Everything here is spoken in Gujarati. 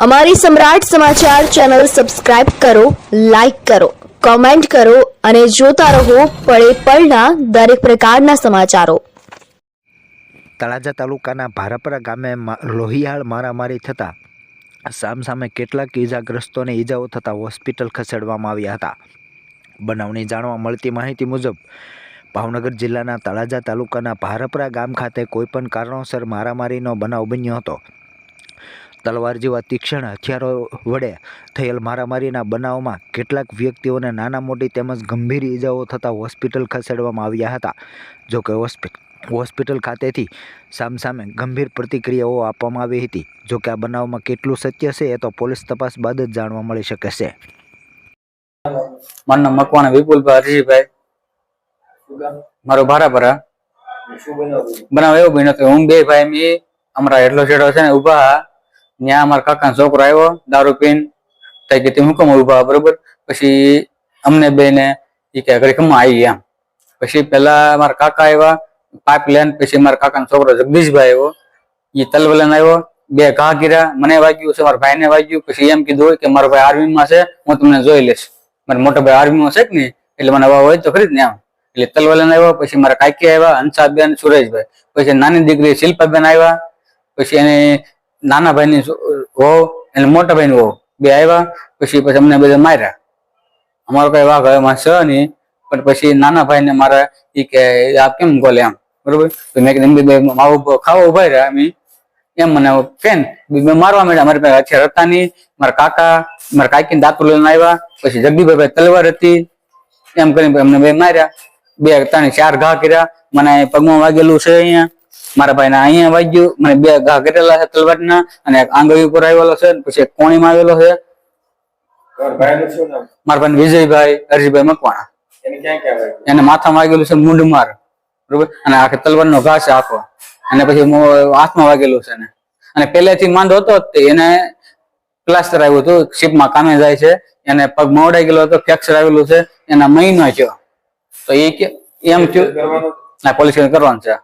અમારી સમ્રાટ સમાચાર ચેનલ સબસ્ક્રાઇબ કરો, લાઇક કરો, કોમેન્ટ કરો અને જોતા રહો પળે પળના દરેક પ્રકારના સમાચારો। તળાજા તાલુકાના ભારપરા ગામે લોહિયાળ મારામારી થતા સામસામે કેટલાક ઈજાગ્રસ્તોને ઈજાઓ થતા હોસ્પિટલ ખસેડવામાં આવ્યા હતા। બનાવની જાણવા મળતી માહિતી મુજબ ભાવનગર જિલ્લાના તળાજા તાલુકાના ભારપરા ગામ ખાતે કોઈપણ કારણોસર મારામારીનો બનાવ બન્યો હતો। તલવાર જેવા તીક્ષ્ણ હથિયારો વડે થયેલ મારામારીના બનાવમાં કેટલાક વ્યક્તિઓને નાના મોટી તેમજ ગંભીર ઈજાઓ થતાં હોસ્પિટલ ખસેડવામાં આવ્યા હતા। જોકે હોસ્પિટલ ખાતેથી સામસામે ગંભીર પ્રતિક્રિયાઓ આપવામાં આવી હતી। જોકે આ બનાવમાં કેટલું સત્ય છે એ તો પોલીસ તપાસ બાદ જ જાણવા મળી શકે છે। મારું નામ મકવાણા વિપુલભાઈ હરજીભાઈ, મારો ભારપરા બનાવ એવો બન્યો કે હું બે ભાઈ મી અમારા એટલો છેડો છે ને ઉભા ત્યાં અમારા કાકાનો છોકરો આવ્યો દારૂ પીને થઈ ગઈ હું કેમ ઉભા બરોબર। પછી અમને બે ને એ કે ઘડી કમ આવી એમ। પછી પેલા મારા કાકા આવ્યા પાઇપ લઈને, પછી મારા કાકાનો છોકરો જગદીશભાઈ આવ્યો, એ તલવલન આવ્યો, બે ઘા કર્યા, મને વાગ્યું છે, મારા ભાઈને વાગ્યું। પછી એમ કીધું કે મારો ભાઈ આર્મીમાં છે, હું તમને જોઈ લઈશ, મારા મોટા ભાઈ આર્મીમાં છે કે નહીં એટલે મને હોય તો ખરી જ ને એમ। એટલે તલવલન આવ્યો, પછી મારા કાકી આવ્યા હંસાબેન સુરેશભાઈ, પછી નાની દીકરી શિલ્પાબેન આવ્યા, પછી એને નાના ભાઈની વહુ અને મોટા ભાઈની વહુ બે આવ્યા। પછી અમને બધા માર્યા, અમારો કઈ વાઘ એમાં છે નહીં, પણ પછી નાના ભાઈ ને મારા એ કે આપ કેમ બોલે એમ બરોબર। મેં કીધું માવો ખાવા ઉભા રહ્યા અમે એમ, મને કેમ મારવા માંડ્યા। મારી પાસે હથિયાર હતા નહીં, મારા કાકી દાંતું લઈને આવ્યા, પછી જગદીભાઈ તલવાર હતી એમ કરીને અમને બે માર્યા, બે ત્રણ ચાર ઘા કર્યા, મને પગમાં વાગેલું છે અહીંયા, મારા ભાઈ ના અહીંયા વાગ્યું, મને બે ઘા કરેલા છે તલવારના, અને એક આંગળી ઉપર આવેલો છે, પછી એક કોણીમાં આવેલો છે। મારા ભાઈ વિજયભાઈ હરજીભાઈ મકવાણા, એને માથામાં વાગેલું છે મૂંઢમાર બરોબર, અને આખે તલવારનો ઘા છે આખો, અને પછી હાથમાં વાગેલું છે અને પહેલેથી માંદો હતો એને પ્લાસ્ટર આવ્યું હતું, શિપમાં કામે જાય છે, એને પગ મોડાઈ ગયેલો હતો, ફ્રેક્ચર આવેલું છે, એના મહિનો થયો, તો એ એમ થયું પોલીસ કરવાનું છે।